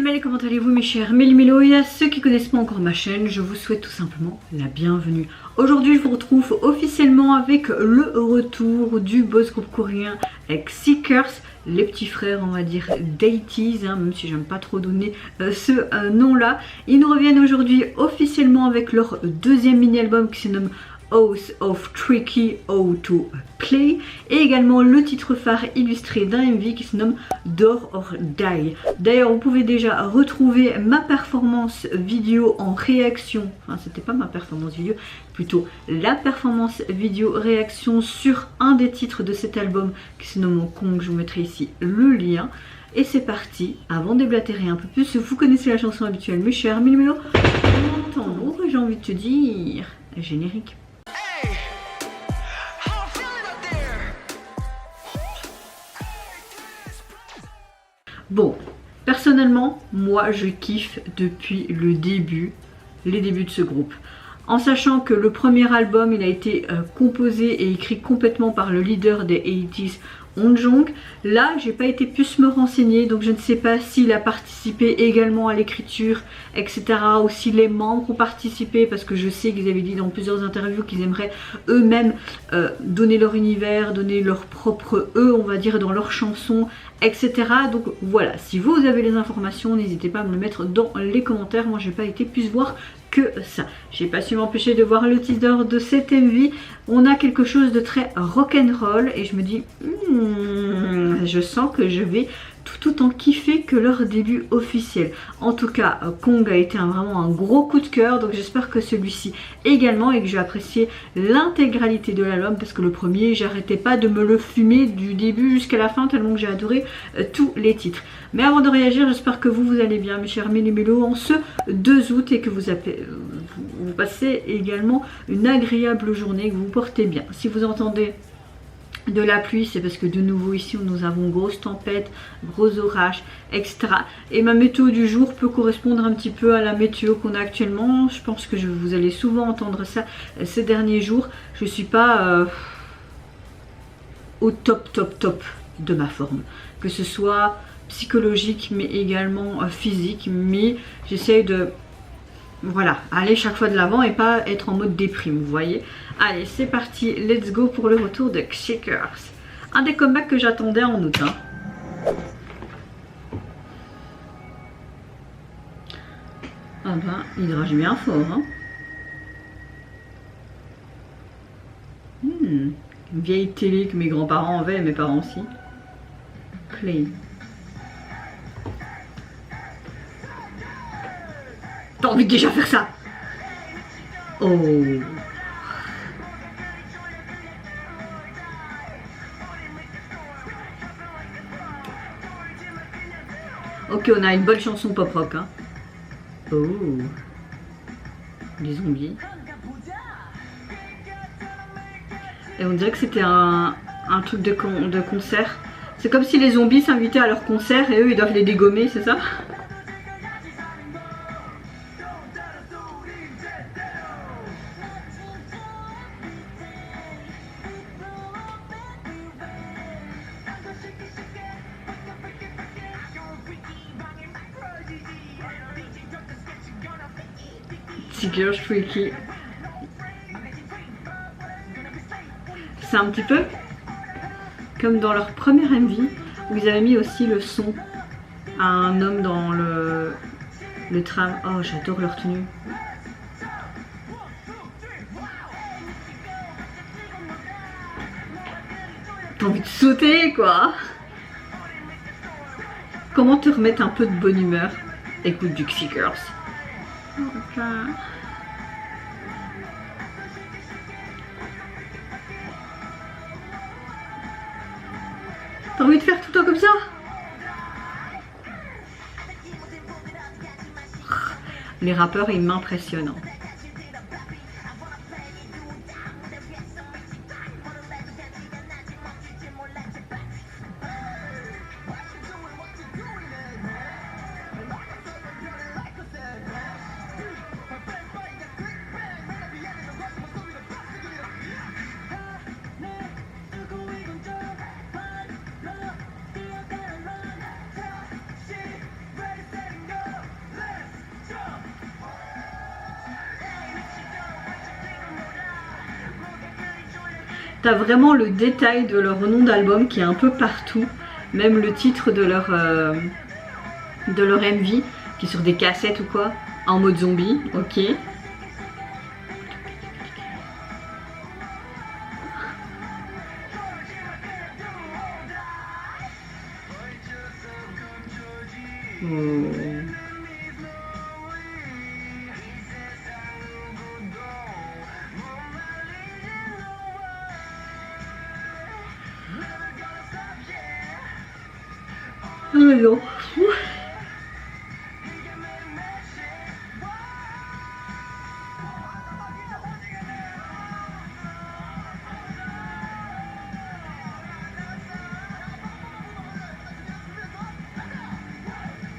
Mélimel, comment allez-vous mes chers Mélimélo? Et à ceux qui connaissent pas encore ma chaîne, je vous souhaite tout simplement la bienvenue. Aujourd'hui je vous retrouve officiellement avec le retour du boss groupe coréen Seekers, les petits frères on va dire d'ATEEZ, même si j'aime pas trop donner ce nom là. Ils nous reviennent aujourd'hui officiellement avec leur deuxième mini-album qui se nomme House of Tricky How to Play, et également le titre phare illustré d'un MV qui se nomme Door or Die. D'ailleurs vous pouvez déjà retrouver ma performance vidéo en réaction, enfin c'était pas ma performance vidéo, plutôt la performance vidéo réaction sur un des titres de cet album qui se nomme Kong. Je vous mettrai ici le lien. Et c'est parti, avant de déblatérer un peu plus, vous connaissez la chanson habituelle mes chers Mélimélo, on entend lourd et j'ai envie de te dire générique. Bon, personnellement, moi je kiffe depuis les débuts de ce groupe. En sachant que le premier album, il a été composé et écrit complètement par le leader des ATEEZ, Onjong. Là, j'ai pas été plus me renseigner, donc je ne sais pas s'il a participé également à l'écriture, etc. ou si les membres ont participé, parce que je sais qu'ils avaient dit dans plusieurs interviews qu'ils aimeraient eux-mêmes donner leur univers, donner leur propre on va dire, dans leurs chansons, etc. Donc voilà, si vous avez les informations, n'hésitez pas à me le mettre dans les commentaires. Moi, j'ai pas été plus voir que ça. J'ai pas su m'empêcher de voir le teaser de cet MV. On a quelque chose de très rock'n'roll et je me dis je sens que je vais tout autant kiffer que leur début officiel. En tout cas, Kong a été vraiment un gros coup de cœur, donc j'espère que celui-ci également, et que j'ai apprécié l'intégralité de l'album, parce que le premier, j'arrêtais pas de me le fumer du début jusqu'à la fin, tellement que j'ai adoré tous les titres. Mais avant de réagir, j'espère que vous allez bien mes chers Mélimélo en ce 2 août et que vous passez également une agréable journée, que vous vous portez bien. Si vous entendez de la pluie, c'est parce que de nouveau ici nous avons grosse tempête, gros orages, etc. Et ma météo du jour peut correspondre un petit peu à la météo qu'on a actuellement. Je pense que vous allez souvent entendre ça ces derniers jours. Je suis pas au top de ma forme, que ce soit psychologique mais également physique, mais j'essaye de aller chaque fois de l'avant et pas être en mode déprime, vous voyez. Allez, c'est parti, let's go pour le retour de Seekers. Un des comebacks que j'attendais en août. Ah ben, il rage bien fort. Une vieille télé que mes grands-parents avaient et mes parents aussi. Play. T'as envie de déjà faire ça? Oh. Ok, on a une bonne chanson pop rock. Oh. Les zombies. Et on dirait que c'était un truc de concert. C'est comme si les zombies s'invitaient à leur concert et eux ils doivent les dégommer, c'est ça? Seekers Tricky. C'est un petit peu comme dans leur première MV où ils avaient mis aussi le son à un homme dans le tram. Oh, j'adore leur tenue. T'as envie de sauter quoi. Comment te remettre un peu de bonne humeur? Écoute du Seekers. Okay. T'as envie de faire tout le temps comme ça? Les rappeurs ils m'impressionnent. T'as vraiment le détail de leur nom d'album qui est un peu partout. Même le titre de leur MV qui est sur des cassettes ou quoi. En mode zombie, ok. Oh. Oh non.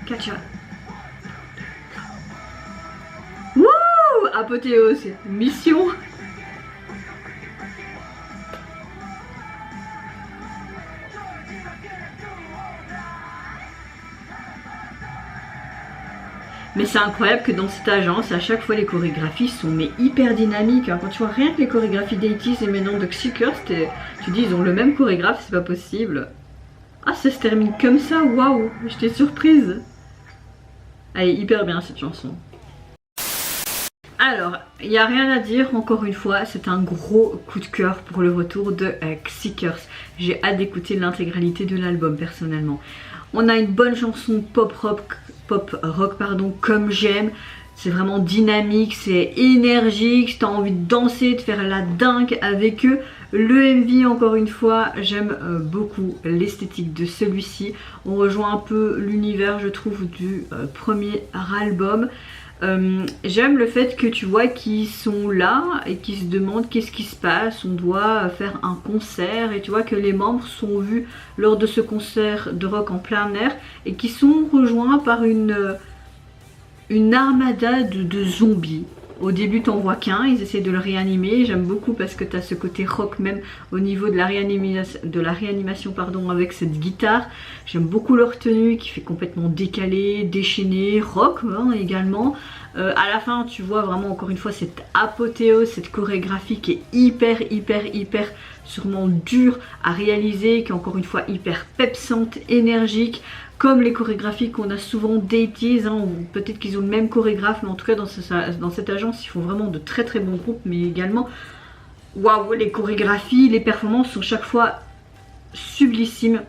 Catch up. Wouh! Apothéose. Mission. Mais c'est incroyable que dans cette agence, à chaque fois les chorégraphies sont mais hyper dynamiques. Hein. Quand tu vois rien que les chorégraphies d'80s et maintenant de Seekers, tu dis ils ont le même chorégraphe, c'est pas possible. Ah, ça se termine comme ça, waouh, j'étais surprise. Elle est hyper bien cette chanson. Alors, il n'y a rien à dire, encore une fois, c'est un gros coup de cœur pour le retour de Seekers. J'ai hâte d'écouter l'intégralité de l'album personnellement. On a une bonne chanson pop rock pardon, comme j'aime. C'est vraiment dynamique, c'est énergique, si t'as envie de danser, de faire la dingue avec eux. Le MV, encore une fois, j'aime beaucoup l'esthétique de celui-ci. On rejoint un peu l'univers, je trouve, du premier album. J'aime le fait que tu vois qu'ils sont là et qu'ils se demandent qu'est-ce qui se passe, on doit faire un concert et tu vois que les membres sont vus lors de ce concert de rock en plein air et qui sont rejoints par une armada de zombies. Au début t'en vois qu'un, ils essaient de le réanimer, j'aime beaucoup parce que tu as ce côté rock même au niveau de la réanimation pardon, avec cette guitare. J'aime beaucoup leur tenue qui fait complètement décalé, déchaîné, rock hein, également. À la fin tu vois vraiment encore une fois cette apothéose, cette chorégraphie qui est hyper sûrement dure à réaliser, qui est encore une fois hyper pepsante, énergique. Comme les chorégraphies qu'on a souvent d'80s, hein, ou peut-être qu'ils ont le même chorégraphe, mais en tout cas dans cette agence ils font vraiment de très bons groupes, mais également waouh, les chorégraphies, les performances sont chaque fois sublissimes.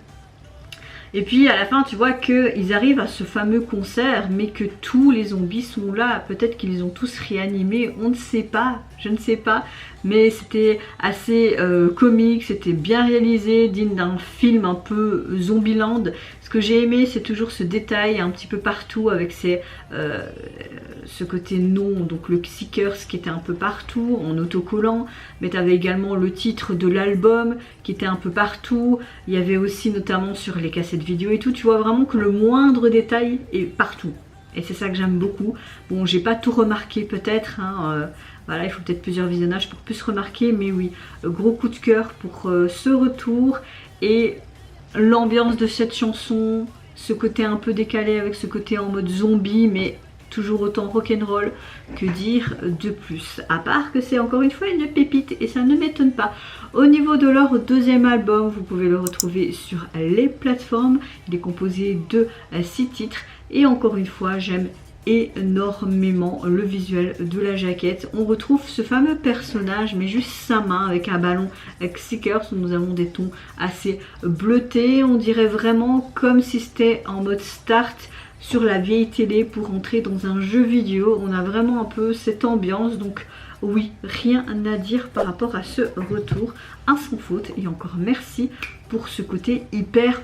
Et puis à la fin tu vois qu'ils arrivent à ce fameux concert mais que tous les zombies sont là, peut-être qu'ils les ont tous réanimés, on ne sait pas, je ne sais pas, mais c'était assez comique, c'était bien réalisé, digne d'un film un peu Zombieland. Ce que j'ai aimé c'est toujours ce détail un petit peu partout avec ce côté nom, donc le Seekers qui était un peu partout en autocollant, mais tu avais également le titre de l'album qui était un peu partout, il y avait aussi notamment sur les cassettes vidéo et tout, tu vois vraiment que le moindre détail est partout et c'est ça que j'aime beaucoup. Bon, j'ai pas tout remarqué peut-être, hein, voilà, il faut peut-être plusieurs visionnages pour plus remarquer, mais oui, gros coup de cœur pour ce retour et l'ambiance de cette chanson, ce côté un peu décalé avec ce côté en mode zombie, mais toujours autant rock'n'roll, que dire de plus, à part que c'est encore une fois une pépite et ça ne m'étonne pas. Au niveau de leur deuxième album, vous pouvez le retrouver sur les plateformes, il est composé de 6 titres et encore une fois j'aime énormément le visuel de la jaquette. On retrouve ce fameux personnage mais juste sa main avec un ballon avec Seekers où nous avons des tons assez bleutés, on dirait vraiment comme si c'était en mode start sur la vieille télé pour entrer dans un jeu vidéo. On a vraiment un peu cette ambiance, donc oui, rien à dire par rapport à ce retour, un sans faute et encore merci pour ce côté hyper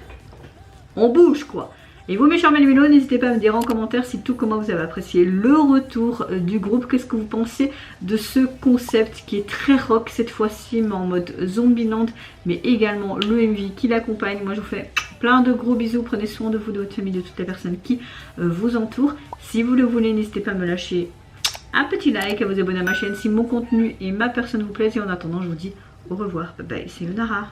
en bouge quoi. Et vous mes chers Meluminos, n'hésitez pas à me dire en commentaire si tout comment vous avez apprécié le retour du groupe. Qu'est-ce que vous pensez de ce concept qui est très rock cette fois-ci mais en mode Zombieland, mais également le MV qui l'accompagne. Moi je vous fais plein de gros bisous, prenez soin de vous, de votre famille, de toutes les personnes qui vous entourent. Si vous le voulez, n'hésitez pas à me lâcher un petit like, à vous abonner à ma chaîne si mon contenu et ma personne vous plaisent. Et en attendant je vous dis au revoir, bye bye, c'est Lunara.